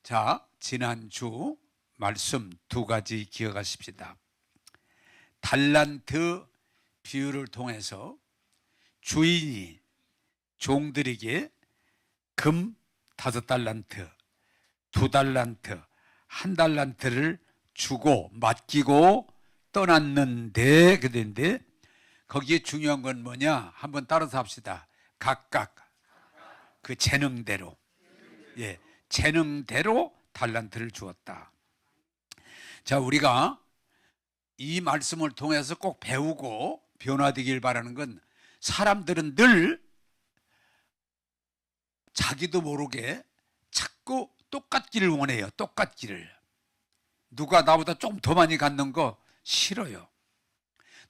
자, 지난주 말씀 두 가지 기억하십시다. 달란트 비유를 통해서 주인이 종들에게 금 5달란트, 2달란트, 1달란트를 주고 맡기고 떠났는데, 그런데 거기에 중요한 건 뭐냐? 한번 따라서 합시다. 각각 그 재능대로, 재능대로 달란트를 주었다. 자, 우리가 이 말씀을 통해서 꼭 배우고 변화되길 바라는 건, 사람들은 늘 자기도 모르게 자꾸 똑같기를 원해요. 똑같기를. 누가 나보다 좀 더 많이 갖는 거 싫어요.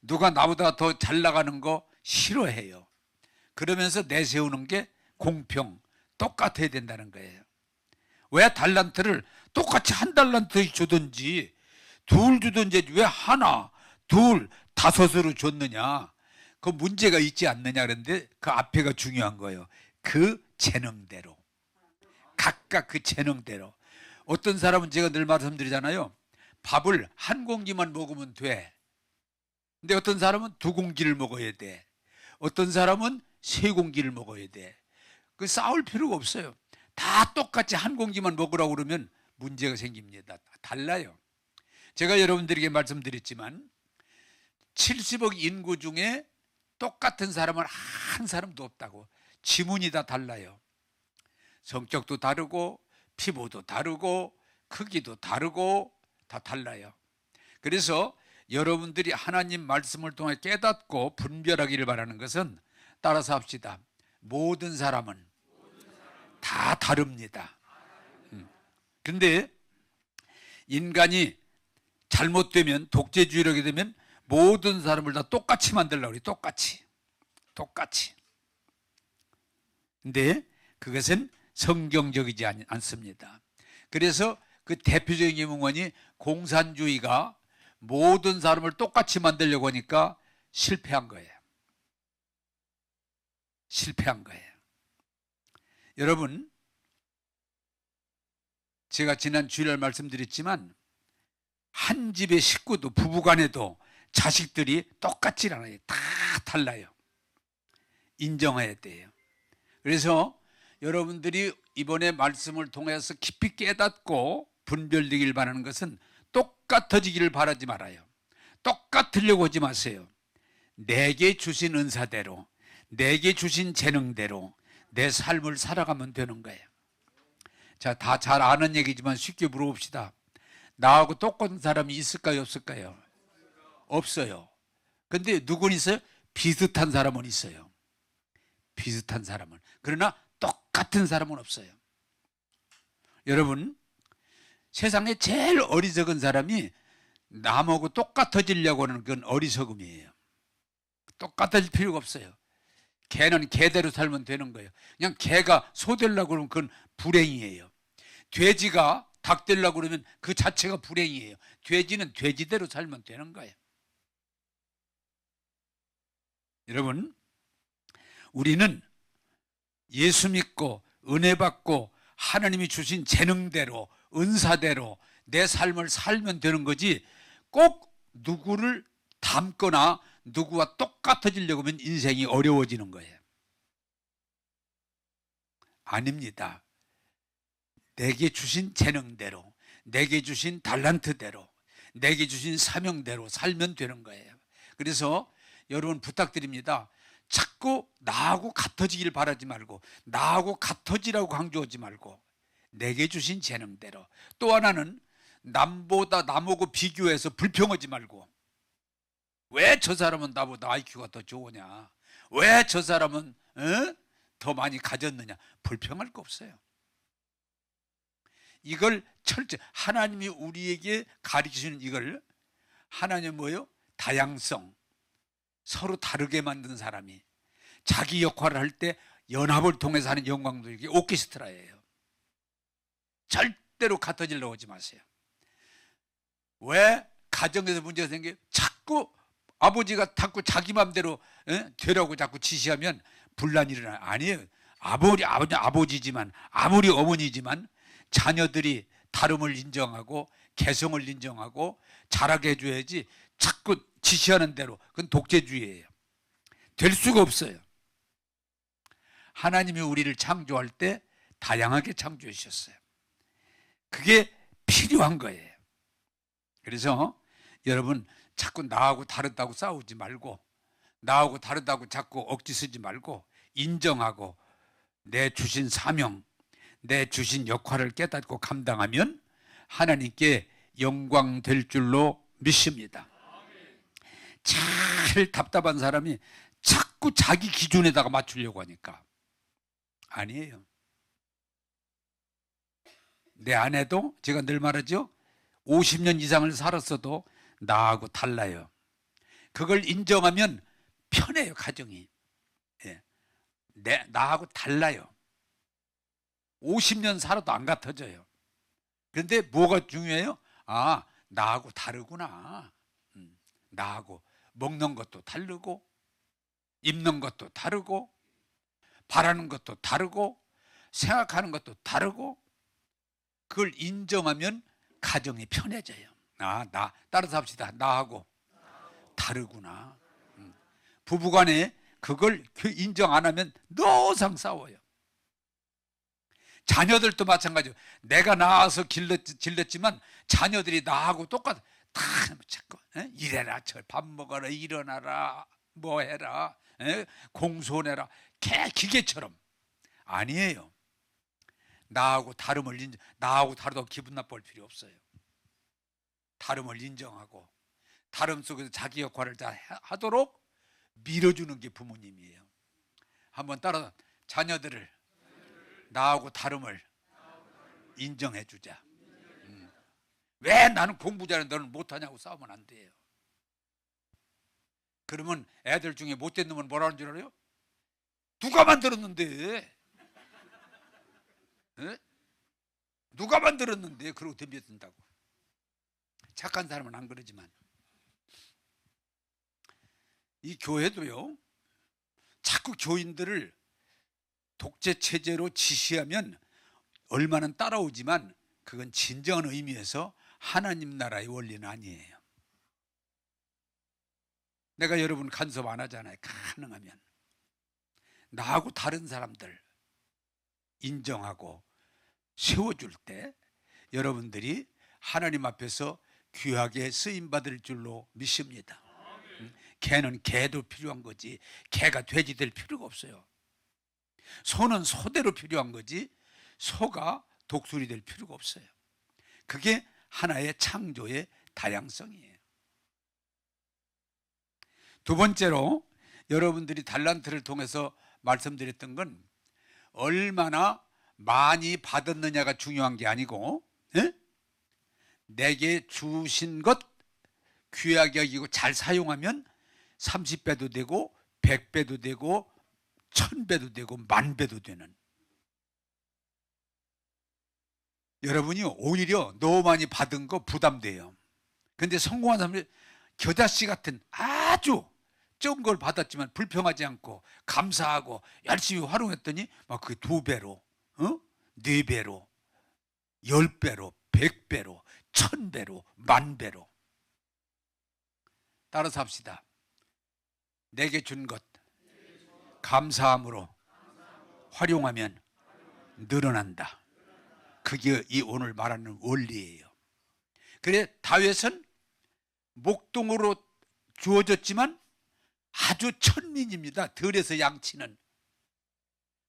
누가 나보다 더 잘 나가는 거 싫어해요. 그러면서 내세우는 게 공평, 똑같아야 된다는 거예요. 왜 달란트를 똑같이 1달란트 주든지 둘 주든지 왜 하나, 둘, 5으로 줬느냐? 그 문제가 있지 않느냐? 그런데 그 앞에가 중요한 거예요. 그 재능대로, 각각 그 재능대로. 어떤 사람은 제가 늘 말씀드리잖아요. 밥을 1공기만 먹으면 돼. 근데 어떤 사람은 2공기를 먹어야 돼. 어떤 사람은 3공기를 먹어야 돼. 그 싸울 필요가 없어요. 다 똑같이 1공기만 먹으라고 그러면 문제가 생깁니다. 달라요. 제가 여러분들에게 말씀드렸지만 70억 인구 중에 똑같은 사람은 한 사람도 없다고. 지문이 다 달라요. 성격도 다르고 피부도 다르고 크기도 다르고 다 달라요. 그래서 여러분들이 하나님 말씀을 통해 깨닫고 분별하기를 바라는 것은, 따라서 합시다. 모든 사람은 다 다릅니다. 그런데 인간이 잘못되면, 독재주의라게 되면 모든 사람을 다 똑같이 만들려고 그래요. 똑같이. 근데 그것은 성경적이지 않습니다. 그래서 그 대표적인 문건이, 공산주의가 모든 사람을 똑같이 만들려고 하니까 실패한 거예요. 여러분, 제가 지난 주일날 말씀드렸지만 한 집의 식구도, 부부간에도 자식들이 똑같지 않아요. 다 달라요. 인정해야 돼요. 그래서 여러분들이 이번에 말씀을 통해서 깊이 깨닫고 분별되길 바라는 것은, 똑같아지기를 바라지 말아요. 똑같으려고 하지 마세요. 내게 주신 은사대로, 내게 주신 재능대로 내 삶을 살아가면 되는 거예요. 자, 다 잘 아는 얘기지만 쉽게 물어봅시다. 나하고 똑같은 사람이 있을까요, 없을까요? 없어요. 근데 누구는 있어요? 비슷한 사람은 있어요. 비슷한 사람은. 그러나 똑같은 사람은 없어요. 여러분, 세상에 제일 어리석은 사람이 남하고 똑같아지려고 하는 건 어리석음이에요. 똑같아질 필요가 없어요. 개는 개대로 살면 되는 거예요. 그냥 개가 소 되려고 그러면 그건 불행이에요. 돼지가 닭 되려고 그러면 그 자체가 불행이에요. 돼지는 돼지대로 살면 되는 거예요. 여러분, 우리는 예수 믿고 은혜 받고 하나님이 주신 재능대로, 은사대로 내 삶을 살면 되는 거지, 꼭 누구를 닮거나 누구와 똑같아지려고 하면 인생이 어려워지는 거예요. 아닙니다. 내게 주신 재능대로, 내게 주신 달란트대로, 내게 주신 사명대로 살면 되는 거예요. 그래서 여러분 부탁드립니다. 자꾸 나하고 같아지길 바라지 말고, 나하고 같아지라고 강조하지 말고, 내게 주신 재능대로. 또 하나는, 남하고 비교해서 불평하지 말고, 왜 저 사람은 나보다 IQ가 더 좋으냐, 왜 저 사람은 더 많이 가졌느냐, 불평할 거 없어요. 이걸 하나님이 우리에게 가르치시는, 이걸 하나님 뭐예요? 다양성, 서로 다르게 만든 사람이 자기 역할을 할 때 연합을 통해서 하는 영광도, 이게 오케스트라예요. 절대로 같아지려고 하지 마세요. 왜 가정에서 문제가 생겨요? 자꾸 아버지가 자꾸 자기 맘대로 되라고 자꾸 지시하면 분란이 일어나요. 아니에요. 아버지지만, 아무리 어머니지만 자녀들이 다름을 인정하고 개성을 인정하고 자라게 해줘야지 자꾸 지시하는 대로. 그건 독재주의예요. 될 수가 없어요. 하나님이 우리를 창조할 때 다양하게 창조해 주셨어요. 그게 필요한 거예요. 그래서 여러분 자꾸 나하고 다르다고 싸우지 말고, 나하고 다르다고 자꾸 억지 쓰지 말고, 인정하고 내 주신 사명, 내 주신 역할을 깨닫고 감당하면 하나님께 영광 될 줄로 믿습니다. 잘 답답한 사람이 자꾸 자기 기준에다가 맞추려고 하니까 아니에요. 내 아내도 제가 늘 말하죠. 50년 이상을 살았어도 나하고 달라요. 그걸 인정하면 편해요, 가정이. 예. 나하고 달라요. 50년 살아도 안 같아져요. 그런데 뭐가 중요해요? 아, 나하고 다르구나. 나하고 먹는 것도 다르고, 입는 것도 다르고, 바라는 것도 다르고, 생각하는 것도 다르고, 그걸 인정하면 가정이 편해져요. 아, 따라서 합시다. 나하고 다르구나. 부부간에 그걸 인정 안 하면 노상 싸워요. 자녀들도 마찬가지예요. 내가 낳아서 길렀지만 자녀들이 나하고 똑같아. 다 자꾸 이래라, 밥 먹어라, 일어나라, 뭐 해라, 공손해라. 기계처럼. 아니에요. 나하고 다름을 나하고 다르다고 기분 나쁠 필요 없어요. 다름을 인정하고 다름 속에서 자기 역할을 다 하도록 밀어주는 게 부모님이에요. 한번 따라 자녀들을 나하고 다름을 인정해 주자. 왜 나는 공부 잘하는데 너는 못하냐고 싸우면 안 돼요. 그러면 애들 중에 못된 놈은 뭐라는 줄 알아요? 누가 만들었는데? 에? 누가 만들었는데? 그러고 덤벼든다고. 착한 사람은 안 그러지만 이 교회도요, 자꾸 교인들을 독재 체제로 지시하면 얼마나 따라오지만 그건 진정한 의미에서 하나님 나라의 원리는 아니에요. 내가 여러분 간섭 안 하잖아요. 가능하면 나하고 다른 사람들 인정하고 세워줄 때 여러분들이 하나님 앞에서 귀하게 쓰임받을 줄로 믿습니다. 개는 개도 필요한 거지 개가 돼지 될 필요가 없어요. 소는 소대로 필요한 거지 소가 독수리 될 필요가 없어요. 그게 하나의 창조의 다양성이에요. 두 번째로 여러분들이 달란트를 통해서 말씀드렸던 건 얼마나 많이 받았느냐가 중요한 게 아니고, 내게 주신 것 귀하게 여기고 잘 사용하면 30배도 되고 100배도 되고 1000배도 되고 10,000배도 되는. 여러분이 오히려 너무 많이 받은 거 부담돼요. 근데 성공한 사람들이 겨자씨 같은 아주 적은 걸 받았지만 불평하지 않고 감사하고 열심히 활용했더니 막 그게 2배로, 4배로, 10배로, 100배로, 1000배로, 10,000배로. 따라서 합시다. 내게 준 것 감사함으로 활용하면 늘어난다. 그게 이 오늘 말하는 원리예요. 그래 다윗은 목동으로 주어졌지만 아주 천민입니다. 들에서 양치는.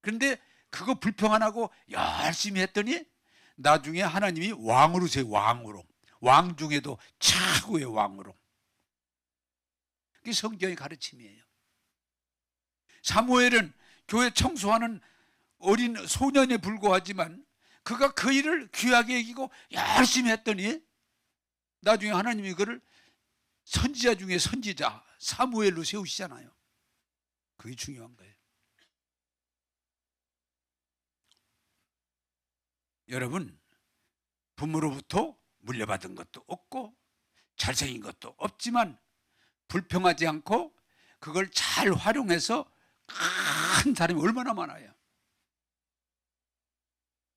그런데 그거 불평 안 하고 열심히 했더니 나중에 하나님이 왕으로 세요. 왕으로. 왕 중에도 최고의 왕으로. 그게 성경의 가르침이에요. 사무엘은 교회 청소하는 어린 소년에 불과하지만 그가 그 일을 귀하게 여기고 열심히 했더니 나중에 하나님이 그를 선지자 중에 선지자 사무엘로 세우시잖아요. 그게 중요한 거예요. 여러분, 부모로부터 물려받은 것도 없고 잘생긴 것도 없지만 불평하지 않고 그걸 잘 활용해서 큰 사람이 얼마나 많아요.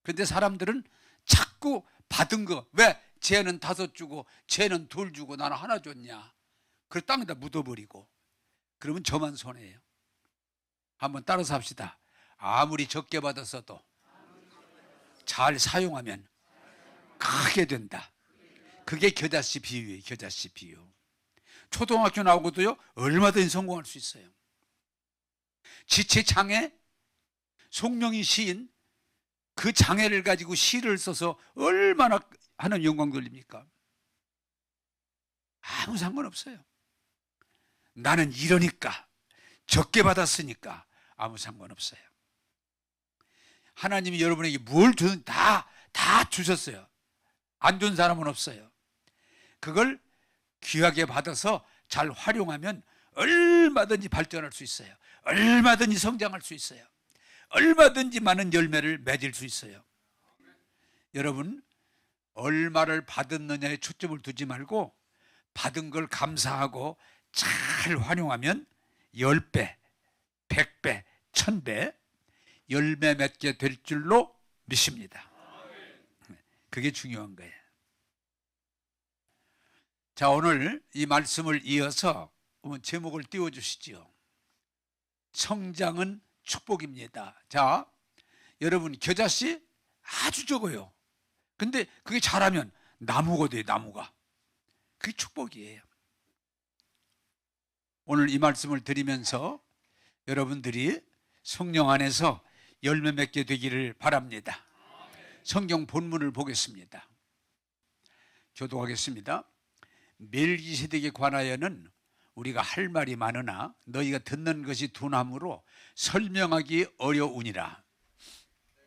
그런데 사람들은 자꾸 받은 거, 왜 쟤는 5 주고 쟤는 2 주고 나는 1 줬냐, 그걸 땅에다 묻어버리고, 그러면 저만 손해예요. 한번 따라서 합시다. 아무리 적게 받았어도 잘 사용하면 크게 된다. 그게 겨자씨 비유예요. 겨자씨 비유. 초등학교 나오고도요, 얼마든지 성공할 수 있어요. 지체장애, 송명희 시인, 그 장애를 가지고 시를 써서 얼마나 하는 영광 돌립니까? 아무 상관없어요. 나는 이러니까, 적게 받았으니까 아무 상관없어요. 하나님이 여러분에게 뭘 주든 다 주셨어요. 안 준 사람은 없어요. 그걸 귀하게 받아서 잘 활용하면 얼마든지 발전할 수 있어요. 얼마든지 성장할 수 있어요. 얼마든지 많은 열매를 맺을 수 있어요. 여러분, 얼마를 받았느냐에 초점을 두지 말고 받은 걸 감사하고 잘 활용하면 10배, 100배, 1000배 열매 맺게 될 줄로 믿습니다. 그게 중요한 거예요. 자, 오늘 이 말씀을 이어서 제목을 띄워주시지요. 성장은 축복입니다. 자, 여러분, 겨자씨 아주 적어요. 근데 그게 자라면 나무가 돼요. 나무가. 그게 축복이에요. 오늘 이 말씀을 드리면서 여러분들이 성령 안에서 열매 맺게 되기를 바랍니다. 성경 본문을 보겠습니다. 교독하겠습니다. 멜기세덱에 관하여는 우리가 할 말이 많으나 너희가 듣는 것이 둔함으로 설명하기 어려우니라.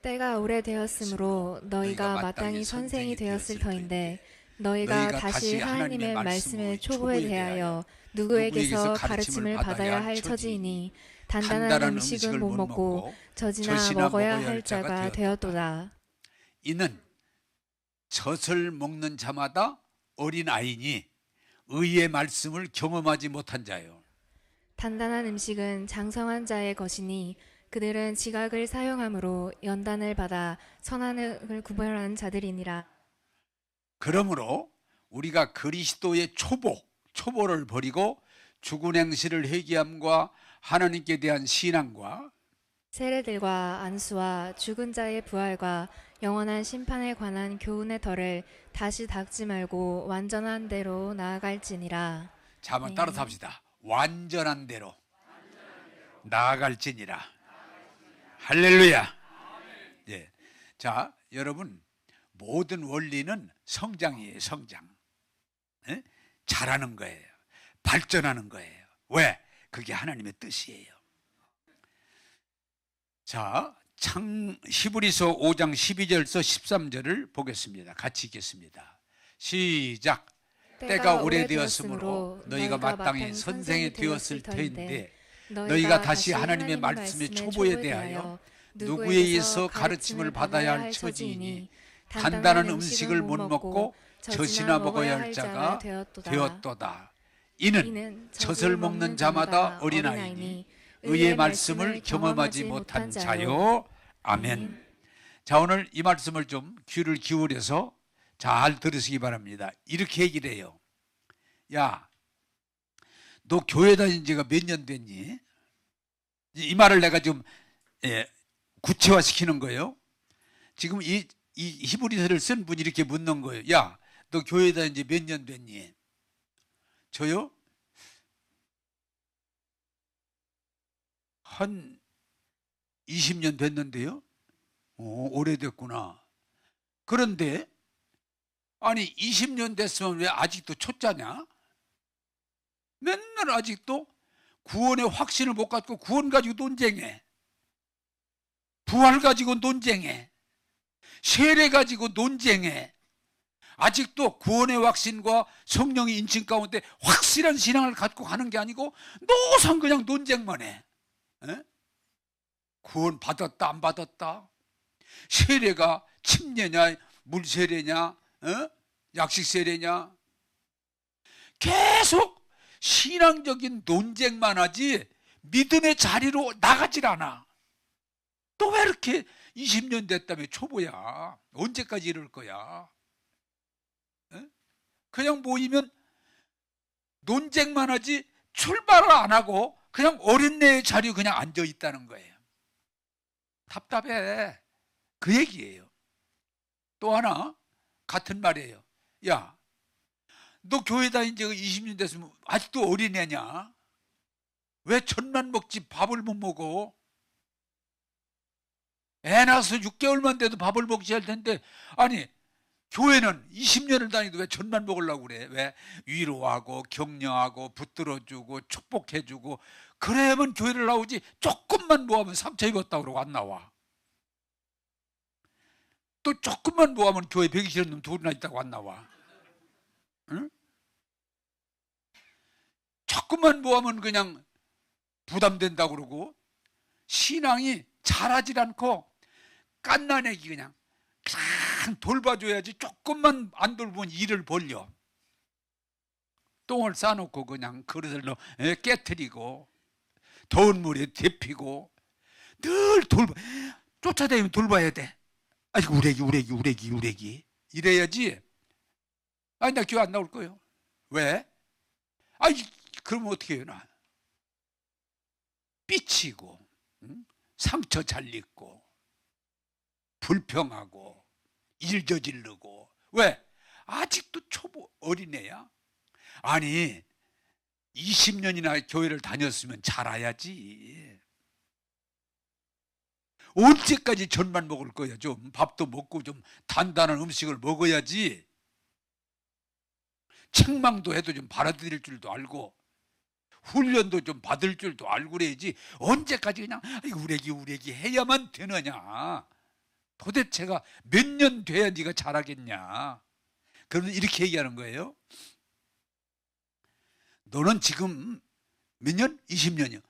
때가 오래되었으므로 너희가 마땅히 선생이 되었을 터인데 너희가 다시 하나님의 말씀의 초보에 대하여 누구에게서 가르침을 받아야 할 처지이니 단단한 음식은 못 먹고 젖이나 먹어야 할 자가 되었도다. 이는 젖을 먹는 자마다 어린아이니 의의 말씀을 경험하지 못한 자요. 단단한 음식은 장성한 자의 것이니 그들은 지각을 사용함으로 연단을 받아 선악을 구별하는 자들이니라. 그러므로 우리가 그리스도의 초보를 버리고 죽은 행실을 회개함과 하나님께 대한 신앙과 세례들과 안수와 죽은 자의 부활과 영원한 심판에 관한 교훈의 덫을 다시 닦지 말고 완전한 대로 나아갈지니라. 자, 한번 따라서 합시다. 완전한 대로 나아갈지니라. 할렐루야. 예. 자, 여러분, 모든 원리는 성장이에요. 성장. 예? 잘하는 거예요. 발전하는 거예요. 왜? 그게 하나님의 뜻이에요. 자, 히브리서 5장 12절에서 13절을 보겠습니다. 같이 읽겠습니다. 시작. 때가 오래되었으므로 너희가 마땅히 선생이 되었을 터인데 너희가 다시 하나님의 말씀의 초보에 대하여 누구에게서 가르침을 받아야 할 처지이니 단단한 음식을 못 먹고 젖이나 먹어야 할 자가 되었도다. 이는 젖을 먹는 자마다 어린아이니 의의 말씀을 경험하지 못한 자요. 아멘. 자, 오늘 이 말씀을 좀 귀를 기울여서 잘 들으시기 바랍니다. 이렇게 얘기를 해요. 야, 너 교회 다닌 지가 몇 년 됐니? 이 말을 내가 좀 구체화시키는 거예요. 지금 이 히브리서를 쓴 분이 이렇게 묻는 거예요. 야, 너 교회 다닌 지 몇 년 됐니? 저요? 한 20년 됐는데요. 오래됐구나. 그런데 아니 20년 됐으면 왜 아직도 초짜냐? 맨날 아직도 구원의 확신을 못 갖고 구원 가지고 논쟁해. 부활 가지고 논쟁해. 세례 가지고 논쟁해. 아직도 구원의 확신과 성령의 인칭 가운데 확실한 신앙을 갖고 가는 게 아니고 노상 그냥 논쟁만 해. 에? 구원 받았다 안 받았다, 세례가 침례냐 물세례냐 약식세례냐, 계속 신앙적인 논쟁만 하지 믿음의 자리로 나가질 않아. 또 왜 이렇게 20년 됐다며 초보야. 언제까지 이럴 거야? 에? 그냥 모이면 논쟁만 하지 출발을 안 하고 그냥 어린애의 자리에 그냥 앉아 있다는 거예요. 답답해. 그 얘기예요. 또 하나 같은 말이에요. 야, 너 교회 다닌 지가 20년 됐으면 아직도 어린애냐? 왜 젖만 먹지 밥을 못 먹어? 애 낳아서 6개월만 돼도 밥을 먹지 할 텐데, 아니 교회는 20년을 다니도 왜 젖만 먹으려고 그래? 왜? 위로하고 격려하고 붙들어주고 축복해주고 그래야만 교회를 나오지. 조금만 모하면 상처 입었다 그러고 안 나와. 또 조금만 모하면 교회 배기 싫은 놈 둘이나 있다고 안 나와. 응? 조금만 모하면 그냥 부담된다고 그러고, 신앙이 자라질 않고 깐난애기 그냥 돌봐줘야지. 조금만 안 돌보면 일을 벌려. 똥을 싸놓고 그냥 그릇을 깨트리고 더운 물에 데피고 늘 쫓아다니면 돌봐야 돼. 아이고 우레기 이래야지. 아니 나 교회 안 나올 거예요. 왜? 아이 그러면 어떻게 해요? 나 삐치고 상처 잘 입고 불평하고 일 저지르고. 왜? 아직도 초보 어린애야. 아니 20년이나 교회를 다녔으면 자라야지. 언제까지 젖만 먹을 거야? 좀 밥도 먹고 좀 단단한 음식을 먹어야지. 책망도 해도 좀 받아들일 줄도 알고 훈련도 좀 받을 줄도 알고 그래야지. 언제까지 그냥 우레기 해야만 되느냐? 도대체가 몇 년 돼야 네가 잘하겠냐? 그러면 이렇게 얘기하는 거예요. 너는 지금 몇 년? 20년이요.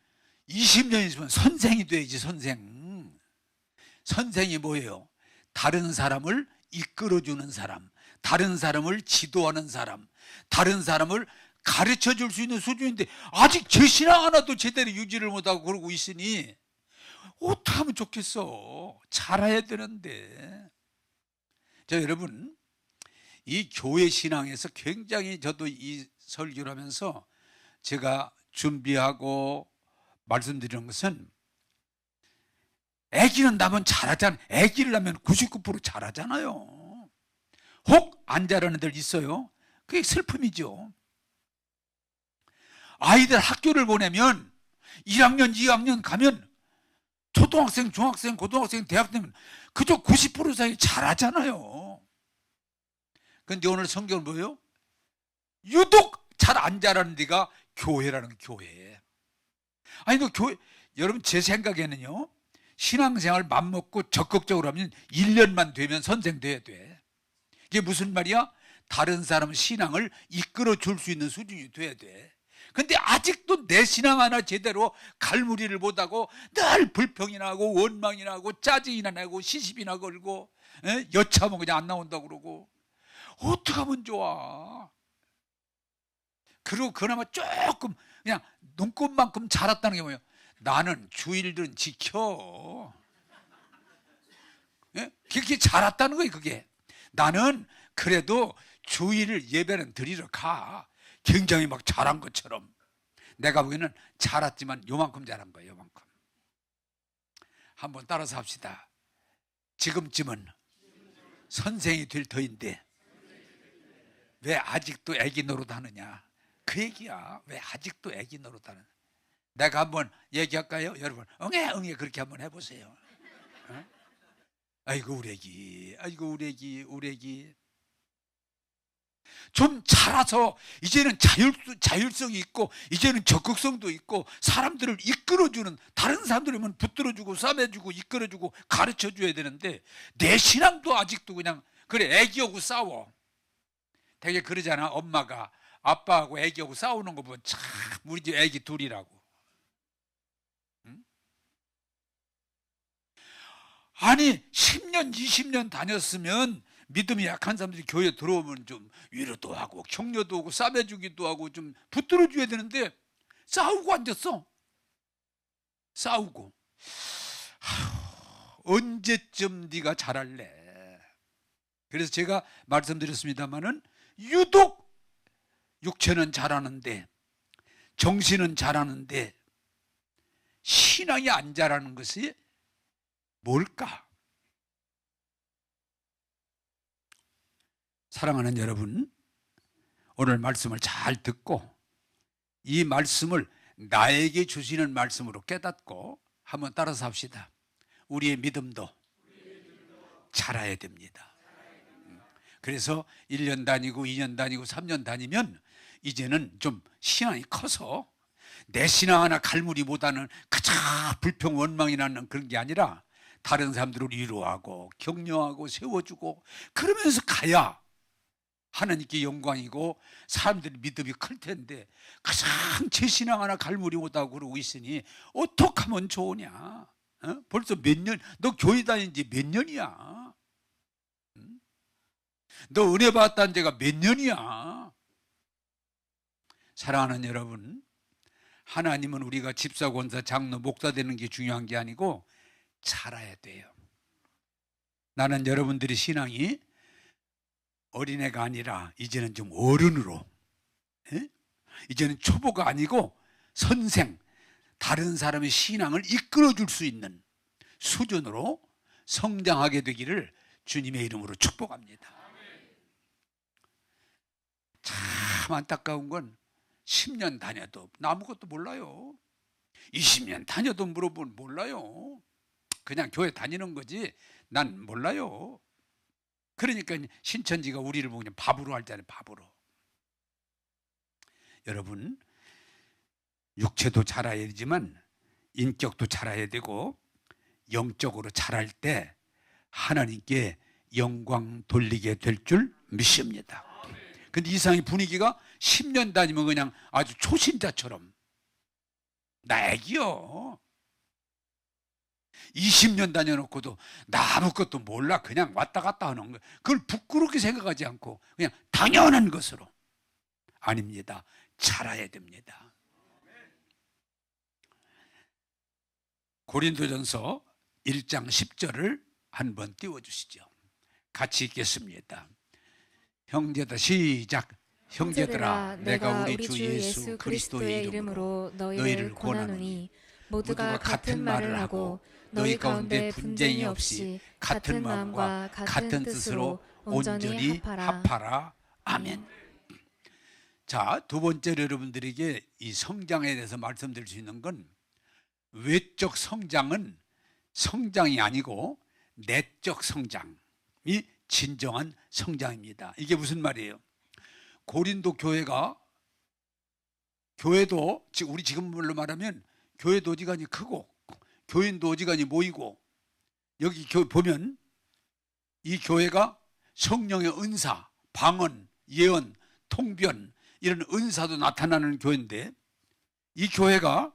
20년이면 선생이 돼야지. 선생이 뭐예요? 다른 사람을 이끌어주는 사람, 다른 사람을 지도하는 사람, 다른 사람을 가르쳐 줄 수 있는 수준인데 아직 제 신앙 하나도 제대로 유지를 못하고 그러고 있으니 어떻게 하면 좋겠어? 잘해야 되는데. 자, 여러분, 이 교회 신앙에서 굉장히 저도 이 설교를 하면서 제가 준비하고 말씀드리는 것은, 아기는 나면 잘하잖아. 아기를 낳으면 99% 잘하잖아요. 혹 안 잘하는 애들 있어요. 그게 슬픔이죠. 아이들 학교를 보내면 1학년, 2학년 가면 초등학생, 중학생, 고등학생, 대학 되면 그저 90% 이상이 잘하잖아요. 근데 오늘 성경은 뭐예요? 유독 잘 안 자라는 데가 교회라는 교회. 아니 너 교회, 여러분 제 생각에는요, 신앙생활 맘먹고 적극적으로 하면 1년만 되면 선생 돼야 돼. 이게 무슨 말이야? 다른 사람 신앙을 이끌어 줄 수 있는 수준이 돼야 돼. 근데 아직도 내 신앙 하나 제대로 갈무리를 못하고 늘 불평이나 하고 원망이나 하고 짜증이나 나고 시집이나 걸고 여차하면 그냥 안 나온다고 그러고, 어떻게 하면 좋아? 그리고 그나마 조금 그냥 눈꽃만큼 자랐다는 게 뭐예요? 나는 주일들은 지켜. 그렇게 자랐다는 거예요. 그게 나는 그래도 주일을 예배는 드리러 가. 굉장히 막 잘한 것처럼. 내가 보기에는 자랐지만 요만큼 자란 거예요. 요만큼. 한번 따라서 합시다. 지금쯤은 선생이 될 터인데 왜 아직도 애기 노릇하느냐? 그 얘기야. 왜 아직도 애기 노릇하느냐? 내가 한번 얘기할까요? 여러분 응애 그렇게 한번 해보세요. 어? 아이고 우리 애기 좀 자라서 이제는 자율성이 있고 이제는 적극성도 있고 사람들을 이끌어주는, 다른 사람들이면 붙들어주고 싸매주고 이끌어주고 가르쳐줘야 되는데 내 신앙도 아직도 그냥 그래. 애기하고 싸워. 되게 그러잖아. 엄마가 아빠하고 애기하고 싸우는 거 보면 참 우리 집 애기 둘이라고. 응? 아니 10년 20년 다녔으면 믿음이 약한 사람들이 교회에 들어오면 좀 위로도 하고 격려도 하고 싸매주기도 하고 좀 붙들어줘야 되는데 싸우고 앉았어. 싸우고 언제쯤 네가 잘할래? 그래서 제가 말씀드렸습니다마는 유독 육체는 잘하는데 정신은 잘하는데 신앙이 안 자라는 것이 뭘까? 사랑하는 여러분, 오늘 말씀을 잘 듣고 이 말씀을 나에게 주시는 말씀으로 깨닫고 한번 따라서 합시다. 우리의 믿음도 자라야 됩니다. 그래서 1년 다니고 2년 다니고 3년 다니면 이제는 좀 신앙이 커서 내 신앙 하나 갈무리보다는 가장 불평 원망이 나는 그런 게 아니라 다른 사람들을 위로하고 격려하고 세워주고 그러면서 가야 하나님께 영광이고 사람들의 믿음이 클 텐데 가장 제 신앙 하나 갈무리 못하고 그러고 있으니 어떻게 하면 좋으냐? 벌써 몇 년, 너 교회 다닌 지 몇 년이야? 너 은혜 받았다는 데가 몇 년이야? 사랑하는 여러분, 하나님은 우리가 집사, 권사, 장로, 목사 되는 게 중요한 게 아니고 자라야 돼요. 나는 여러분들의 신앙이 어린애가 아니라 이제는 좀 어른으로, 이제는 초보가 아니고 선생, 다른 사람의 신앙을 이끌어줄 수 있는 수준으로 성장하게 되기를 주님의 이름으로 축복합니다. 참 안타까운 건 10년 다녀도 아무것도 몰라요. 20년 다녀도 물어보면 몰라요. 그냥 교회 다니는 거지 난 몰라요. 그러니까 신천지가 우리를 보고 그냥 바보로 하잖아요. 바보로. 여러분, 육체도 자라야 되지만 인격도 자라야 되고 영적으로 자랄 때 하나님께 영광 돌리게 될 줄 믿습니다. 근데 이상의 분위기가 10년 다니면 그냥 아주 초신자처럼 나 애기요. 20년 다녀놓고도 나 아무것도 몰라 그냥 왔다 갔다 하는 거예요. 그걸 부끄럽게 생각하지 않고 그냥 당연한 것으로. 아닙니다. 자라야 됩니다. 고린도전서 1장 10절을 한번 띄워주시죠. 같이 읽겠습니다. 형제다 시작. 형제들아 내가 우리 주 예수 그리스도의 이름으로 너희를 권하노니 모두가 같은 말을 하고 너희 가운데 분쟁이 없이 같은 마음과 같은 뜻으로 온전히 합하라. 아멘. 자, 두 번째로 여러분들에게 이 성장에 대해서 말씀드릴 수 있는 건 외적 성장은 성장이 아니고 내적 성장이 진정한 성장입니다. 이게 무슨 말이에요? 고린도 교회도 우리 지금말로 말하면 교회도 어지간히 크고 교인도 어지간히 모이고 여기 보면 이 교회가 성령의 은사, 방언, 예언, 통변 이런 은사도 나타나는 교회인데 이 교회가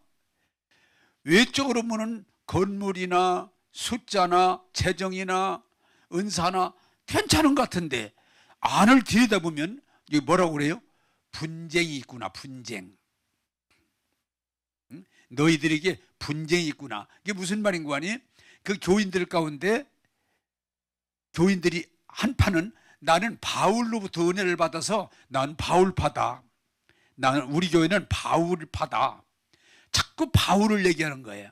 외적으로 보면 건물이나 숫자나 재정이나 은사나 괜찮은 것 같은데 안을 들여다보면 여기 뭐라고 그래요? 분쟁이 있구나. 분쟁. 너희들에게 분쟁이 있구나. 이게 무슨 말인 거 아니? 그 교인들 가운데 교인들이 한 판은 나는 바울로부터 은혜를 받아서 난 바울파다. 나는 우리 교회는 바울파다. 자꾸 바울을 얘기하는 거예요.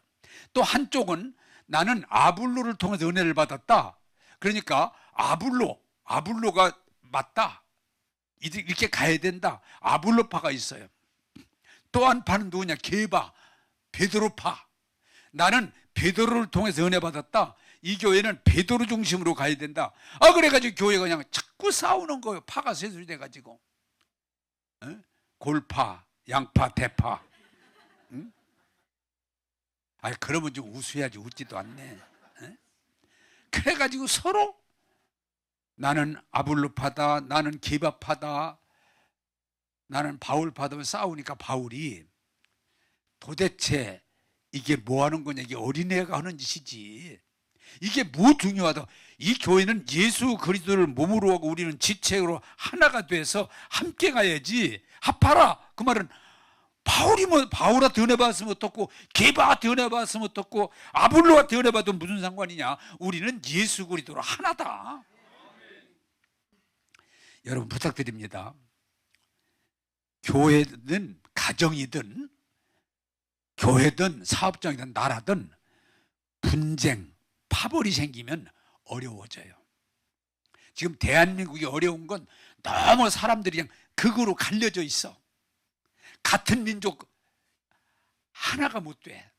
또 한쪽은 나는 아볼로를 통해서 은혜를 받았다. 그러니까 아볼로가 맞다. 이렇게 가야 된다. 아볼로파가 있어요. 또 한 파는 누구냐? 게바, 베드로파. 나는 베드로를 통해서 은혜 받았다. 이 교회는 베드로 중심으로 가야 된다. 그래가지고 교회가 그냥 자꾸 싸우는 거예요. 파가 세술이 돼가지고. 골파, 양파, 대파. 응? 그러면 좀 웃어야지. 웃지도 않네. 그래가지고 서로 나는 아볼로파다, 나는 게바파다, 나는 바울파다 싸우니까 바울이 도대체 이게 뭐 하는 거냐, 이게 어린애가 하는 짓이지. 이게 뭐 중요하다. 이 교회는 예수 그리스도를 몸으로 하고 우리는 지체로 하나가 돼서 함께 가야지. 합하라. 그 말은 바울이 뭐 바울아 드러내봤으면 어떻고 게바 드러내봤으면 어떻고 아볼로가 드러내봐도 무슨 상관이냐. 우리는 예수 그리스도로 하나다. 여러분 부탁드립니다. 교회든 가정이든 교회든 사업장이든 나라든 분쟁, 파벌이 생기면 어려워져요. 지금 대한민국이 어려운 건 너무 사람들이 그냥 극으로 갈려져 있어. 같은 민족 하나가 못 돼.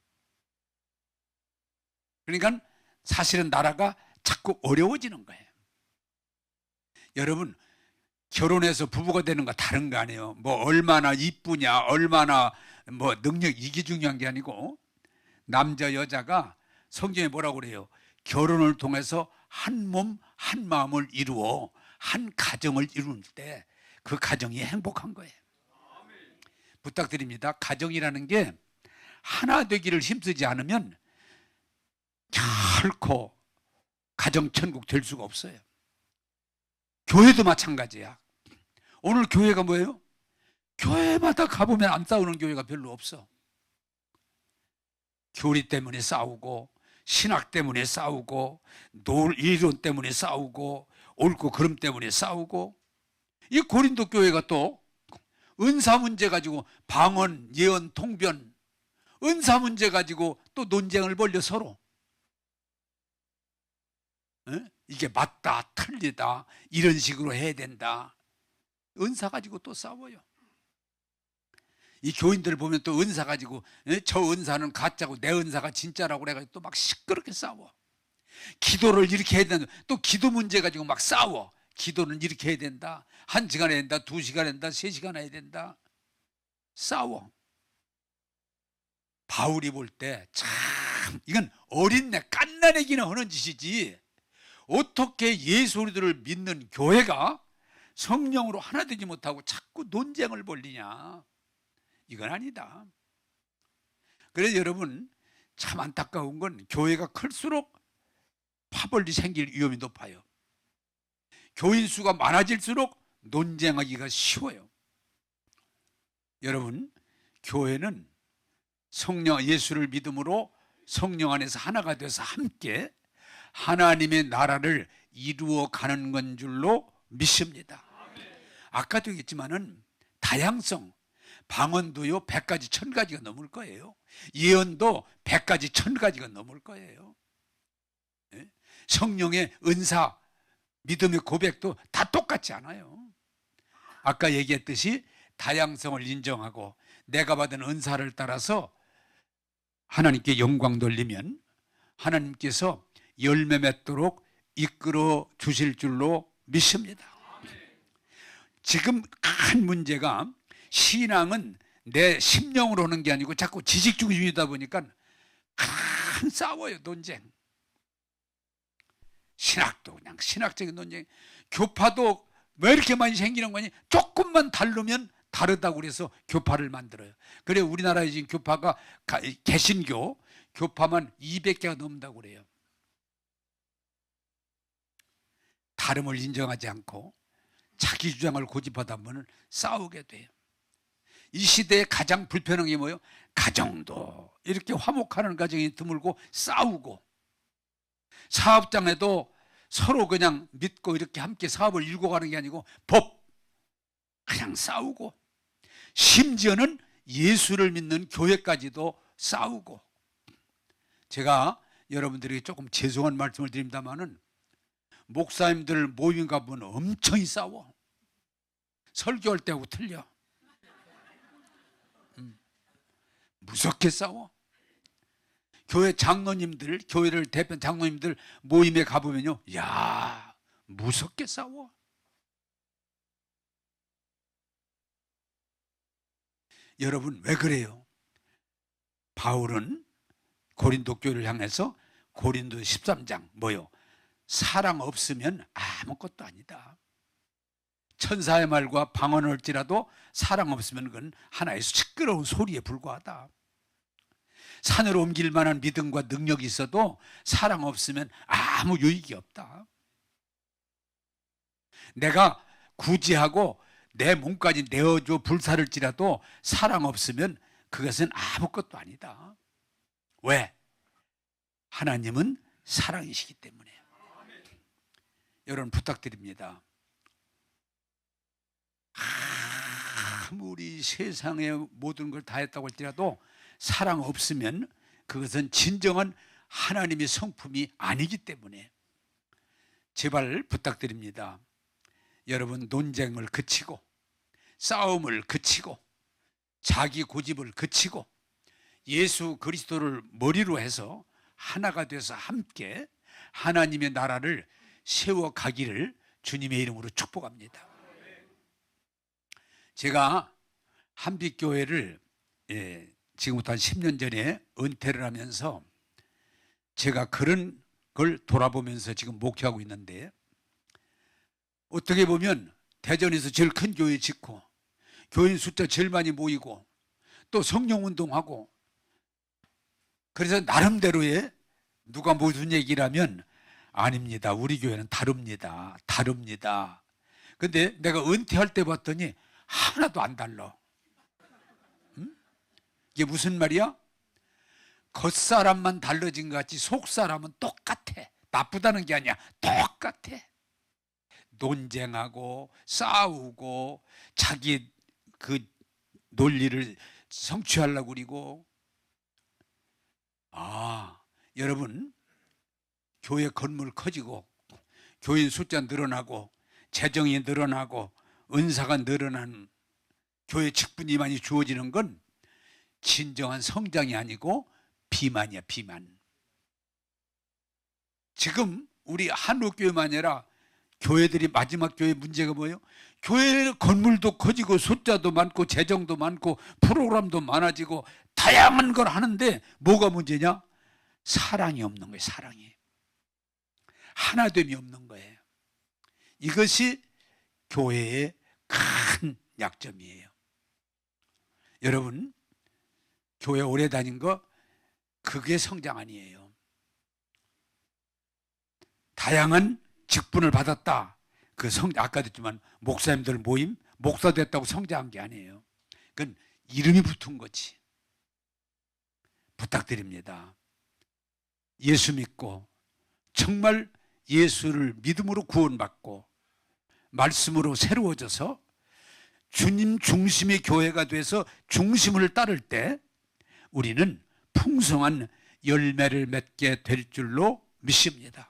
그러니까 사실은 나라가 자꾸 어려워지는 거예요. 여러분 결혼해서 부부가 되는 거 다른 거 아니에요. 뭐 얼마나 이쁘냐, 얼마나 뭐 능력 이게 중요한 게 아니고 남자 여자가 성경에 뭐라고 그래요? 결혼을 통해서 한 몸, 한 마음을 이루어 한 가정을 이룰 때 그 가정이 행복한 거예요. 부탁드립니다. 가정이라는 게 하나 되기를 힘쓰지 않으면 결코 가정천국 될 수가 없어요. 교회도 마찬가지야. 오늘 교회가 뭐예요? 교회마다 가보면 안 싸우는 교회가 별로 없어. 교리 때문에 싸우고 신학 때문에 싸우고 이론 때문에 싸우고 옳고 그름 때문에 싸우고. 이 고린도 교회가 또 은사 문제 가지고 방언, 예언, 통변 은사 문제 가지고 또 논쟁을 벌여 서로. 이게 맞다 틀리다 이런 식으로 해야 된다. 은사 가지고 또 싸워요. 이 교인들을 보면 또 은사 가지고 저 은사는 가짜고 내 은사가 진짜라고 그래가지고 또 막 시끄럽게 싸워. 기도를 이렇게 해야 된다. 또 기도 문제 가지고 막 싸워. 기도는 이렇게 해야 된다. 1시간 해야 된다. 2시간 해야 된다. 3시간 해야 된다. 싸워. 바울이 볼 때 참 이건 어린애 깐난애기나 하는 짓이지 어떻게 예수 그리스도를 믿는 교회가 성령으로 하나 되지 못하고 자꾸 논쟁을 벌이냐. 이건 아니다. 그래서 여러분 참 안타까운 건 교회가 클수록 파벌이 생길 위험이 높아요. 교인 수가 많아질수록 논쟁하기가 쉬워요. 여러분 교회는 성령 예수를 믿음으로 성령 안에서 하나가 되어서 함께 하나님의 나라를 이루어 가는 건 줄로 믿습니다. 아까도 얘기했지만은 다양성 방언도요 100가지 1000가지가 넘을 거예요. 예언도 100가지 1000가지가 넘을 거예요. 성령의 은사 믿음의 고백도 다 똑같지 않아요. 아까 얘기했듯이 다양성을 인정하고 내가 받은 은사를 따라서 하나님께 영광 돌리면 하나님께서 열매 맺도록 이끌어 주실 줄로 믿습니다. 지금 큰 문제가 신앙은 내 심령으로 하는 게 아니고 자꾸 지식 중심이다 보니까 큰 싸워요. 논쟁. 신학도 그냥 신학적인 논쟁. 교파도 왜 이렇게 많이 생기는 거니? 조금만 다르면 다르다고 그래서 교파를 만들어요. 그래 우리나라에 지금 교파가 개신교 교파만 200개가 넘는다고 그래요. 다름을 인정하지 않고 자기 주장을 고집하다 보면 싸우게 돼요. 이 시대에 가장 불편한 게 뭐예요? 가정도 이렇게 화목하는 가정이 드물고 싸우고 사업장에도 서로 그냥 믿고 이렇게 함께 사업을 이루고 가는 게 아니고 법 그냥 싸우고 심지어는 예수를 믿는 교회까지도 싸우고. 제가 여러분들에게 조금 죄송한 말씀을 드립니다마는 목사님들 모임 가보면 엄청 싸워. 설교할 때하고 틀려. 무섭게 싸워. 교회 장로님들, 교회를 대표한 장로님들 모임에 가보면요, 야 무섭게 싸워. 여러분 왜 그래요? 바울은 고린도 교회를 향해서 고린도 13장 뭐요? 사랑 없으면 아무것도 아니다. 천사의 말과 방언을 할지라도 사랑 없으면 그건 하나의 시끄러운 소리에 불과하다. 산을 옮길 만한 믿음과 능력이 있어도 사랑 없으면 아무 유익이 없다. 내가 구제하고 내 몸까지 내어줘 불사를지라도 사랑 없으면 그것은 아무것도 아니다. 왜? 하나님은 사랑이시기 때문에. 여러분 부탁드립니다. 아무리 세상의 모든 걸 다 했다고 할지라도 사랑 없으면 그것은 진정한 하나님의 성품이 아니기 때문에 제발 부탁드립니다. 여러분 논쟁을 그치고 싸움을 그치고 자기 고집을 그치고 예수 그리스도를 머리로 해서 하나가 돼서 함께 하나님의 나라를 세워가기를 주님의 이름으로 축복합니다. 제가 한빛교회를 지금부터 한 10년 전에 은퇴를 하면서 제가 그런 걸 돌아보면서 지금 목회하고 있는데, 어떻게 보면 대전에서 제일 큰 교회 짓고 교인 숫자 제일 많이 모이고 또 성령운동하고, 그래서 나름대로의 누가 무슨 얘기를 하면 아닙니다, 우리 교회는 다릅니다, 다릅니다. 근데 내가 은퇴할 때 봤더니 하나도 안 달라. 응? 이게 무슨 말이야? 겉사람만 달라진 것 같지 속사람은 똑같아. 나쁘다는 게 아니야, 똑같아. 논쟁하고 싸우고 자기 그 논리를 성취하려고 그리고. 여러분, 교회 건물 커지고 교인 숫자 늘어나고 재정이 늘어나고 은사가 늘어나는 교회 직분이 많이 주어지는 건 진정한 성장이 아니고 비만이야, 비만. 지금 우리 한옥교회만 아니라 교회들이, 마지막 교회 문제가 뭐예요? 교회 건물도 커지고 숫자도 많고 재정도 많고 프로그램도 많아지고 다양한 걸 하는데 뭐가 문제냐? 사랑이 없는 거예요, 사랑이. 하나됨이 없는 거예요. 이것이 교회의 큰 약점이에요. 여러분, 교회 오래 다닌 거 그게 성장 아니에요. 다양한 직분을 받았다, 그 아까도 했지만 목사님들 모임, 목사 됐다고 성장한 게 아니에요. 그건 이름이 붙은 거지. 부탁드립니다. 예수 믿고 정말 예수를 믿음으로 구원받고 말씀으로 새로워져서 주님 중심의 교회가 돼서 중심을 따를 때 우리는 풍성한 열매를 맺게 될 줄로 믿습니다.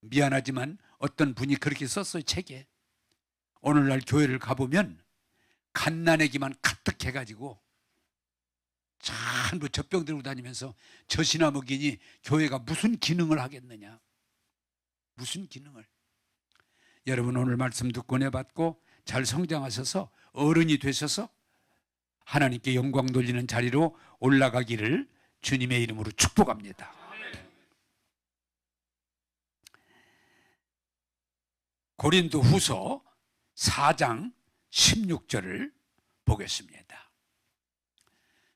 미안하지만 어떤 분이 그렇게 썼어요, 책에. 오늘날 교회를 가보면 갓난애기만 가득해가지고 전부 젖병 들고 다니면서 젖이나 먹이니 교회가 무슨 기능을 하겠느냐, 무슨 기능을. 여러분, 오늘 말씀 듣고 내받고 잘 성장하셔서 어른이 되셔서 하나님께 영광 돌리는 자리로 올라가기를 주님의 이름으로 축복합니다. 고린도 후서 4장 16절을 보겠습니다.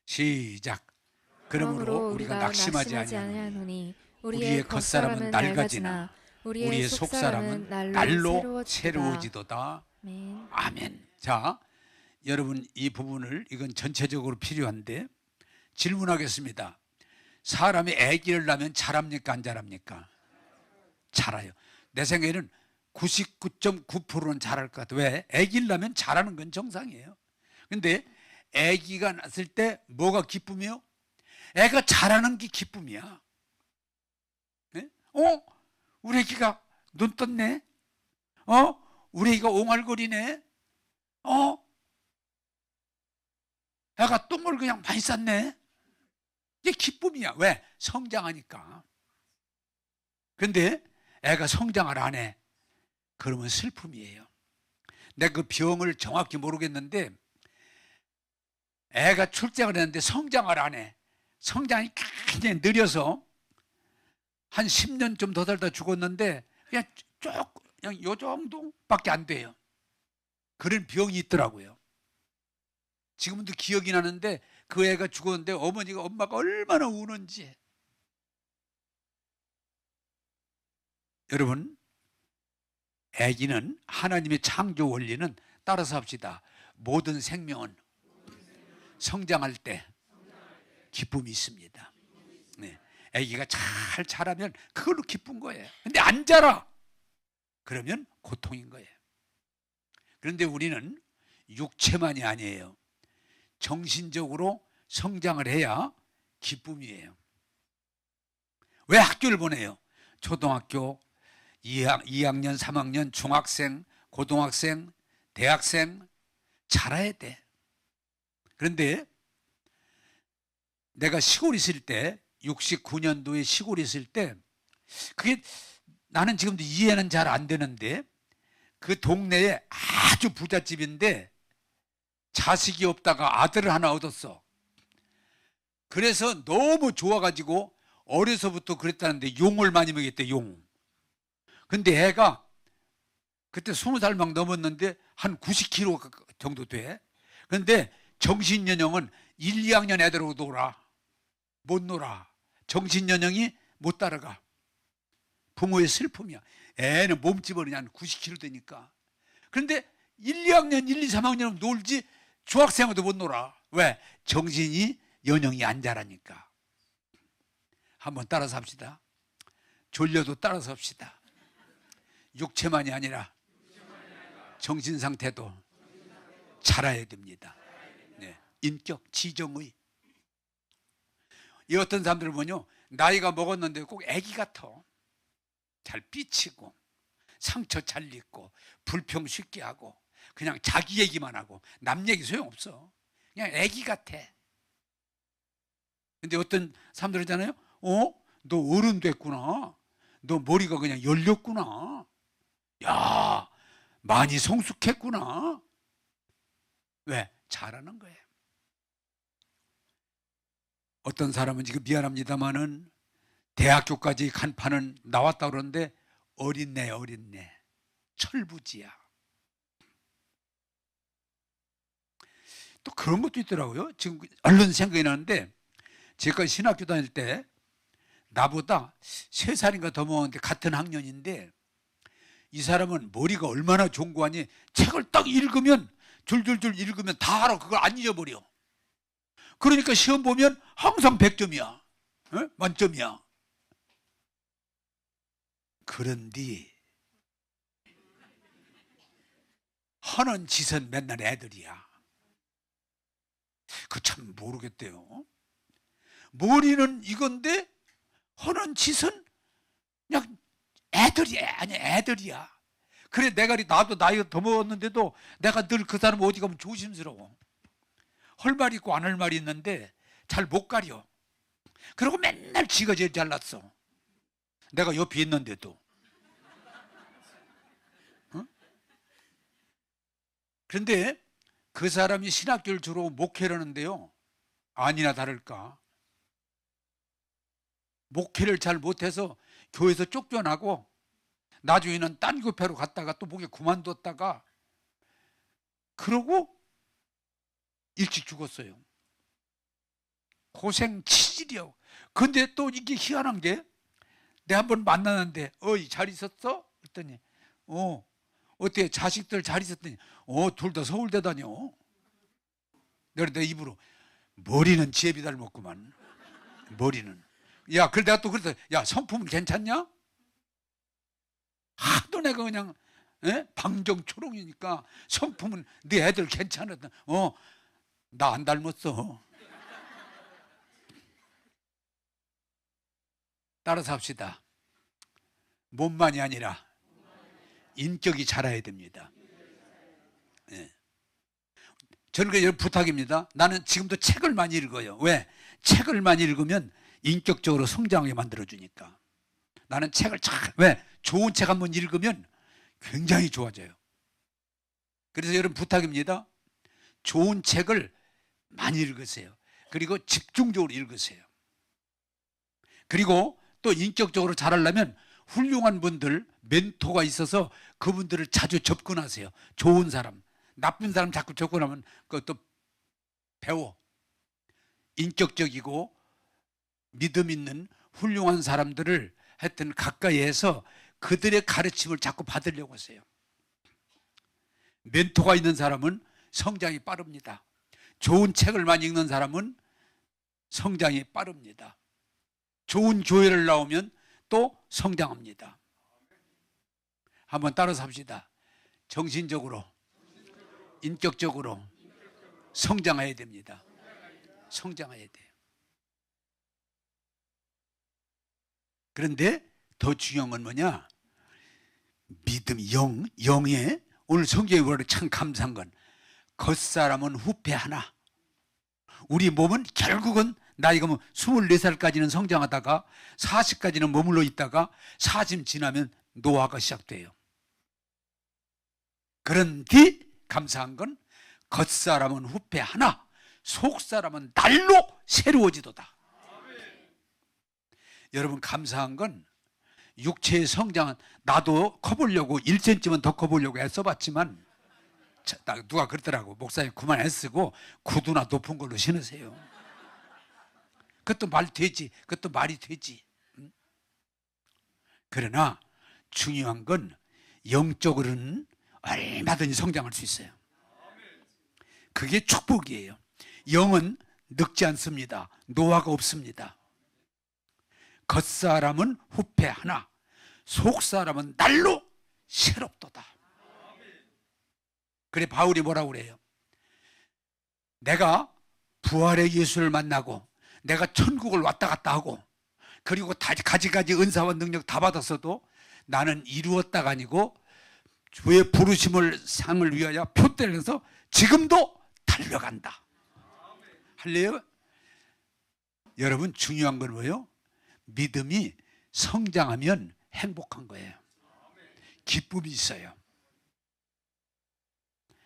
시작. 그러므로 우리가 낙심하지 아니하노니 우리의 겉사람은 낡아지나 우리의 속사람은 날로 새로워지도다. 아멘. 자, 여러분, 이 부분을, 이건 전체적으로 필요한데 질문하겠습니다. 사람이 아기를 낳으면 자랍니까, 안 자랍니까? 자라요. 내 생각에는 99.9%는 자랄 것 같아요. 왜? 아기를 낳으면 자라는 건 정상이에요. 근데 아기가 낳았을 때 뭐가 기쁨이요? 애가 자라는 게 기쁨이야. 네? 우리 아기가 눈 떴네? 우리 아기가 옹알거리네? 애가 똥을 그냥 많이 쌌네? 이게 기쁨이야. 왜? 성장하니까. 근데 애가 성장을 안 해. 그러면 슬픔이에요. 내가 그 병을 정확히 모르겠는데 애가 출생을 했는데 성장을 안 해. 성장이 굉장히 느려서 한 10년 좀 더 살다 죽었는데 그냥 요 정도밖에 안 돼요. 그런 병이 있더라고요. 지금도 기억이 나는데 그 애가 죽었는데 엄마가 얼마나 우는지. 여러분, 아기는 하나님의 창조 원리는 따라서 합시다. 모든 생명은 성장할 때 기쁨이 있습니다. 네. 아기가 잘 자라면 그걸로 기쁜 거예요. 근데 안 자라 그러면 고통인 거예요. 그런데 우리는 육체만이 아니에요. 정신적으로 성장을 해야 기쁨이에요. 왜 학교를 보내요? 초등학교 2학년, 3학년, 중학생, 고등학생, 대학생 자라야 돼. 그런데 내가 시골에 있을 때 69년도에 시골에 있을 때 그게 나는 지금도 이해는 잘 안 되는데 그 동네에 아주 부잣집인데 자식이 없다가 아들을 하나 얻었어. 그래서 너무 좋아가지고 어려서부터 그랬다는데 용을 많이 먹였대. 용. 근데 애가 그때 20살 막 넘었는데 한 90kg 정도 돼. 근데 정신연령은 1, 2학년 애들하고 놀아. 못 놀아. 정신연령이 못 따라가. 부모의 슬픔이야. 애는 몸집은 한 90kg 되니까. 그런데 1, 2학년, 1, 2, 3학년은 놀지 중학생도 못 놀아. 왜? 정신이 연령이 안 자라니까. 한번 따라서 합시다. 졸려도 따라서 합시다. 육체만이 아니라 정신 상태도 자라야 됩니다. 네. 인격, 지정의. 이 어떤 사람들을 보면 나이가 먹었는데 꼭 애기 같아. 잘 삐치고 상처 잘 입고 불평 쉽게 하고 그냥 자기 얘기만 하고 남 얘기 소용없어. 그냥 애기 같아. 근데 어떤 사람들 있잖아요. 너 어른 됐구나. 너 머리가 그냥 열렸구나. 야, 많이 성숙했구나. 왜? 잘하는 거예요. 어떤 사람은 지금 미안합니다마는 대학교까지 간판은 나왔다 그러는데 어린애 철부지야. 또 그런 것도 있더라고요. 지금 얼른 생각이 나는데 제가 신학교 다닐 때 나보다 3살인가 더 먹었는데 같은 학년인데 이 사람은 머리가 얼마나 좋은 거 아니. 책을 딱 읽으면 줄줄줄 읽으면 다 알아. 그걸 안 잊어버려. 그러니까 시험 보면 항상 100점이야. 만점이야. 그런데 하는 짓은 맨날 애들이야. 그 참 모르겠대요. 머리는 이건데 하는 짓은 그냥 애들이야. 아니 애들이야. 그래 나도 나이가 더 먹었는데도 내가 늘 그 사람 어디 가면 조심스러워. 할 말 있고 안 할 말이 있는데 잘 못 가려. 그리고 맨날 지가 제일 잘났어. 내가 옆에 있는데도. 응? 그런데 그 사람이 신학교를 주로 목회를 하는데요. 아니나 다를까. 목회를 잘 못해서 교회에서 쫓겨나고 나중에는 딴 교회로 갔다가 또 목회 그만뒀다가 그러고 일찍 죽었어요. 고생 치질이요. 근데 또 이게 희한한 게 내가 한번 만나는데 어이 잘 있었어? 그랬더니 어때 자식들 잘 있었더니 둘 다 서울대 다녀. 내가 내 입으로 머리는 지혜비 닮았구만. 머리는. 야, 그래 내가 또 그랬어. 야, 성품은 괜찮냐? 하도 내가 그냥 방정초롱이니까 성품은 네 애들 괜찮았다. 나 안 닮았어. 따라서 합시다. 몸만이 아니라 인격이 자라야 됩니다. 네. 저는 그냥 부탁입니다. 나는 지금도 책을 많이 읽어요. 왜? 책을 많이 읽으면 인격적으로 성장하게 만들어주니까. 나는 책을 왜? 좋은 책 한번 읽으면 굉장히 좋아져요. 그래서 여러분 부탁입니다. 좋은 책을 많이 읽으세요. 그리고 집중적으로 읽으세요. 그리고 또 인격적으로 자라려면 훌륭한 분들, 멘토가 있어서 그분들을 자주 접근하세요. 좋은 사람, 나쁜 사람 자꾸 접근하면 그것도 배워. 인격적이고 믿음 있는 훌륭한 사람들을 하여튼 가까이에서 그들의 가르침을 자꾸 받으려고 하세요. 멘토가 있는 사람은 성장이 빠릅니다. 좋은 책을 많이 읽는 사람은 성장이 빠릅니다. 좋은 교회를 나오면 또 성장합니다. 한번 따라서 합시다. 정신적으로, 인격적으로 성장해야 됩니다. 성장해야 돼요. 그런데 더 중요한 건 뭐냐? 믿음, 영에 오늘 성경에 보면 참 감사한 건 겉사람은 후패하나 우리 몸은 결국은 나이가 뭐 24살까지는 성장하다가 40까지는 머물러 있다가 40 지나면 노화가 시작돼요. 그런 뒤 감사한 건 겉사람은 후패하나 속사람은 날로 새로워지도다. 여러분 감사한 건 육체의 성장은 나도 커보려고 1cm만 더 커보려고 애써봤지만 누가 그러더라고. 목사님 그만 애쓰고 구두나 높은 걸로 신으세요. 그것도 말 되지. 그것도 말이 되지. 그러나 중요한 건 영적으로는 얼마든지 성장할 수 있어요. 그게 축복이에요. 영은 늙지 않습니다. 노화가 없습니다. 겉사람은 후패하나 속사람은 날로 새롭도다. 그래 바울이 뭐라고 그래요? 내가 부활의 예수를 만나고 내가 천국을 왔다 갔다 하고 그리고 가지가지 은사와 능력 다 받았어도 나는 이루었다가 아니고 주의 부르심을 상을 위하여 표대를 해서 지금도 달려간다. 할래요? 여러분 중요한 건 뭐예요? 믿음이 성장하면 행복한 거예요. 기쁨이 있어요.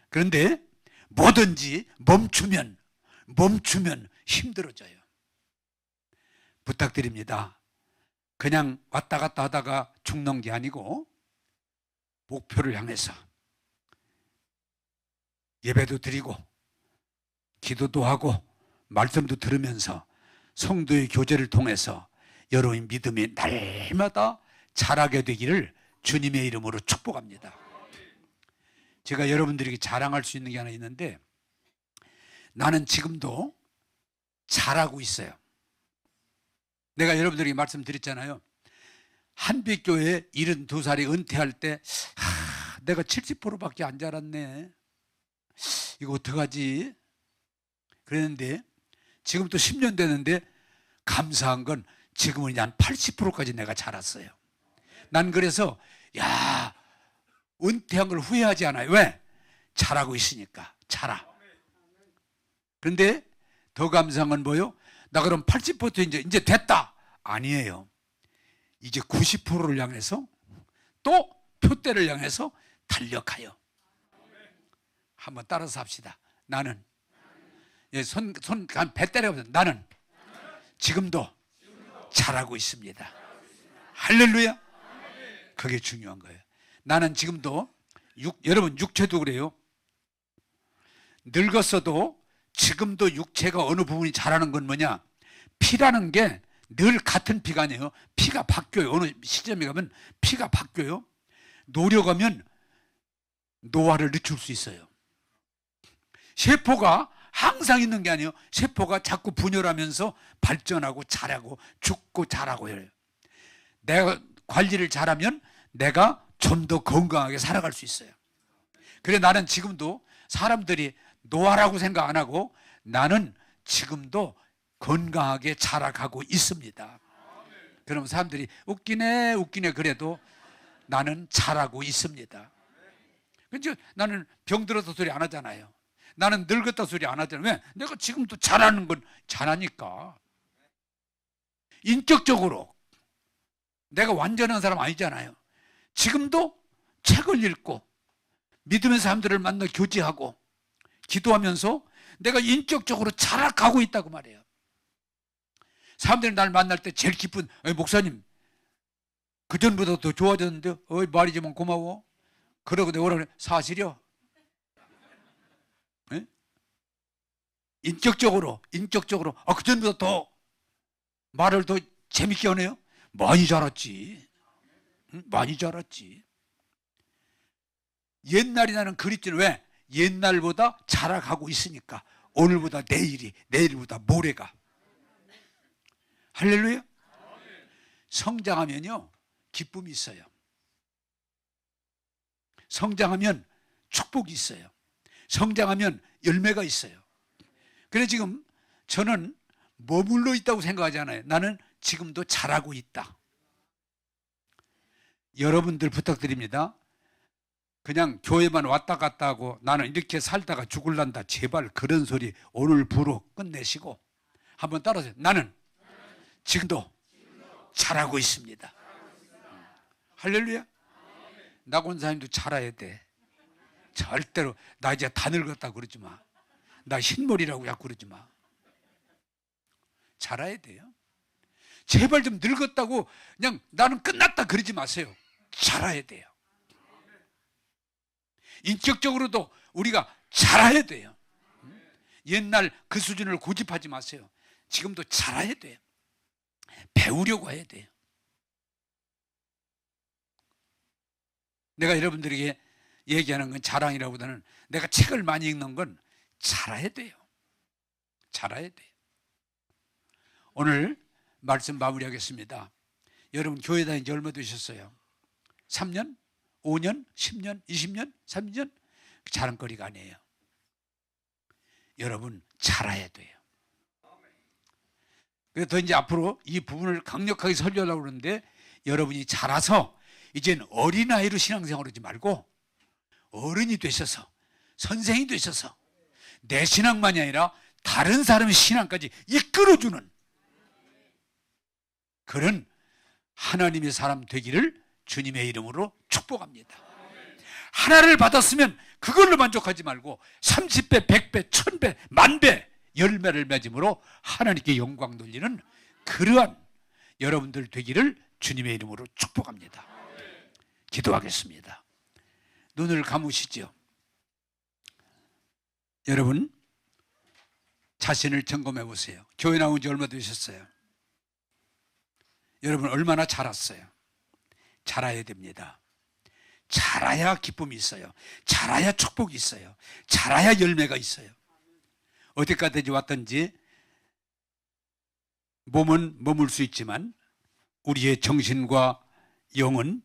그런데 뭐든지 멈추면 힘들어져요. 부탁드립니다. 그냥 왔다 갔다 하다가 죽는 게 아니고 목표를 향해서 예배도 드리고 기도도 하고 말씀도 들으면서 성도의 교제를 통해서 여러분의 믿음이 날마다 자라게 되기를 주님의 이름으로 축복합니다. 제가 여러분들에게 자랑할 수 있는 게 하나 있는데 나는 지금도 잘하고 있어요. 내가 여러분들에게 말씀드렸잖아요. 한빛교회 72살이 은퇴할 때 내가 70%밖에 안 자랐네. 이거 어떡하지? 그랬는데 지금 또 10년 됐는데 감사한 건 지금은 이제 한 80%까지 내가 자랐어요. 난 그래서 은퇴한 걸 후회하지 않아요. 왜? 잘하고 있으니까. 잘하. 그런데 더 감사한 건 뭐예요? 나 그럼 80% 이제 됐다. 아니에요. 이제 90%를 향해서 또 표대를 향해서 달려가요. 한번 따라서 합시다. 나는 손 배 때려보세요. 나는 지금도 잘하고 있습니다. 할렐루야. 그게 중요한 거예요. 나는 지금도 여러분 육체도 그래요. 늙었어도 지금도 육체가 어느 부분이 자라는 건 뭐냐? 피라는 게 늘 같은 피가 아니에요. 피가 바뀌어요. 어느 시점에 가면 피가 바뀌어요. 노력하면 노화를 늦출 수 있어요. 세포가 항상 있는 게 아니에요. 세포가 자꾸 분열하면서 발전하고 자라고 죽고 자라고 해요. 내가 관리를 잘하면 내가 좀 더 건강하게 살아갈 수 있어요. 그래 나는 지금도 사람들이 노화라고 생각 안 하고 나는 지금도 건강하게 자라가고 있습니다. 그럼 사람들이 웃기네 그래도 나는 잘하고 있습니다. 그렇죠? 나는 병들어서 소리 안 하잖아요. 나는 늙었다 소리 안 하잖아요. 왜? 내가 지금도 잘하는 건 잘하니까. 인격적으로 내가 완전한 사람 아니잖아요. 지금도 책을 읽고 믿음의 사람들을 만나 교제하고 기도하면서 내가 인격적으로 자라가고 있다고 말해요. 사람들이 날 만날 때 제일 기쁜 목사님 그전보다 더 좋아졌는데 말이지만 고마워. 그러고 내가 뭐라 그래? 사실이요. 네? 인격적으로 그전보다 더 말을 더 재밌게 하네요. 많이 자랐지. 많이 자랐지. 옛날이 나는 그립지는 왜? 옛날보다 자라가고 있으니까. 오늘보다 내일이, 내일보다 모레가. 할렐루야. 성장하면요 기쁨이 있어요. 성장하면 축복이 있어요. 성장하면 열매가 있어요. 그래서 지금 저는 머물러 있다고 생각하지 않아요. 나는 지금도 자라고 있다. 여러분들 부탁드립니다. 그냥 교회만 왔다 갔다 하고 나는 이렇게 살다가 죽을란다. 제발 그런 소리 오늘부로 끝내시고 한번 따라하세요. 나는 지금도 자라고 있습니다. 할렐루야. 나곤사님도 자라야 돼. 절대로 나 이제 다 늙었다고 그러지 마. 나 흰머리라고 자꾸 그러지 마. 자라야 돼요. 제발 좀 늙었다고 그냥 나는 끝났다 그러지 마세요. 자라야 돼요. 인격적으로도 우리가 자라야 돼요. 옛날 그 수준을 고집하지 마세요. 지금도 자라야 돼요. 배우려고 해야 돼요. 내가 여러분들에게 얘기하는 건 자랑이라보다는 내가 책을 많이 읽는 건 자라야 돼요. 자라야 돼요. 오늘 말씀 마무리하겠습니다. 여러분 교회 다닌 지 얼마 되셨어요? 3년? 5년? 10년? 20년? 30년? 자랑거리가 아니에요. 여러분 자라야 돼요. 그래서 더 이제 앞으로 이 부분을 강력하게 설교하려고 그러는데 여러분이 자라서 이젠 어린아이로 신앙생활 하지 말고 어른이 되셔서 선생이 되셔서 내 신앙만이 아니라 다른 사람의 신앙까지 이끌어주는 그런 하나님의 사람 되기를 주님의 이름으로 축복합니다. 하나를 받았으면 그걸로 만족하지 말고 30배, 100배, 1000배, 만배 열매를 맺음으로 하나님께 영광 돌리는 그러한 여러분들 되기를 주님의 이름으로 축복합니다. 기도하겠습니다. 눈을 감으시죠. 여러분 자신을 점검해 보세요. 교회 나온 지 얼마 되셨어요? 여러분 얼마나 자랐어요? 자라야 됩니다. 자라야 기쁨이 있어요. 자라야 축복이 있어요. 자라야 열매가 있어요. 어디까지 왔든지 몸은 머물 수 있지만 우리의 정신과 영은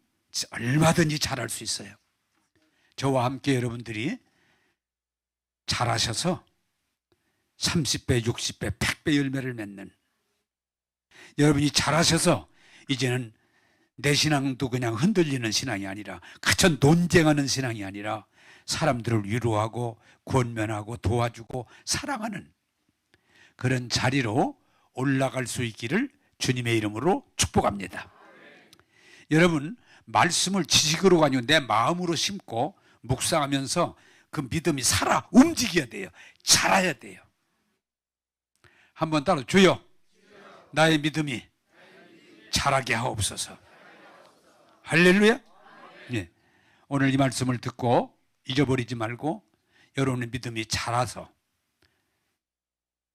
얼마든지 자랄 수 있어요. 저와 함께 여러분들이 자라셔서 30배, 60배, 100배 열매를 맺는 여러분이 자라셔서 이제는 내 신앙도 그냥 흔들리는 신앙이 아니라 그저 논쟁하는 신앙이 아니라 사람들을 위로하고 권면하고 도와주고 사랑하는 그런 자리로 올라갈 수 있기를 주님의 이름으로 축복합니다. 여러분 말씀을 지식으로 아니고 내 마음으로 심고 묵상하면서 그 믿음이 살아 움직여야 돼요. 자라야 돼요. 한번 따라 주여 나의 믿음이 자라게 하옵소서. 할렐루야. 예. 오늘 이 말씀을 듣고 잊어버리지 말고 여러분의 믿음이 자라서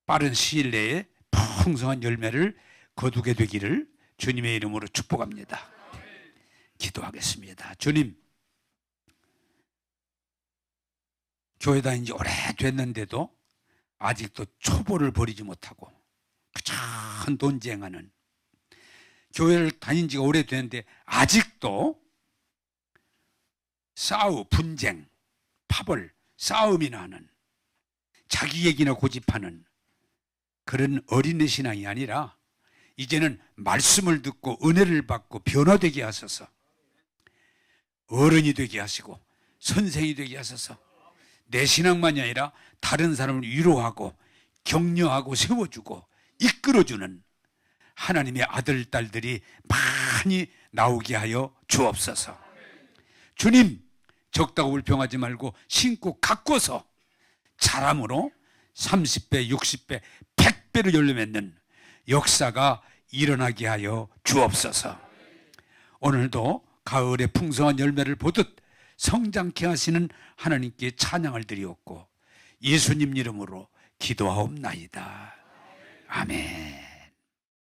빠른 시일 내에 풍성한 열매를 거두게 되기를 주님의 이름으로 축복합니다. 기도하겠습니다. 주님, 교회 다닌 지 오래됐는데도 아직도 초보를 버리지 못하고 그저 논쟁하는, 교회를 다닌 지가 오래됐는데 아직도 분쟁, 파벌, 싸움이 나는, 자기 얘기나 고집하는 그런 어린애 신앙이 아니라 이제는 말씀을 듣고 은혜를 받고 변화되게 하셔서 어른이 되게 하시고 선생이 되게 하셔서 내 신앙만이 아니라 다른 사람을 위로하고 격려하고 세워주고 이끌어주는 하나님의 아들, 딸들이 많이 나오게 하여 주옵소서. 주님, 적다고 불평하지 말고 심고 가꿔서 자람으로 30배, 60배, 100배를 열매 맺는 역사가 일어나게 하여 주옵소서. 오늘도 가을의 풍성한 열매를 보듯 성장케 하시는 하나님께 찬양을 드리옵고 예수님 이름으로 기도하옵나이다. 아멘.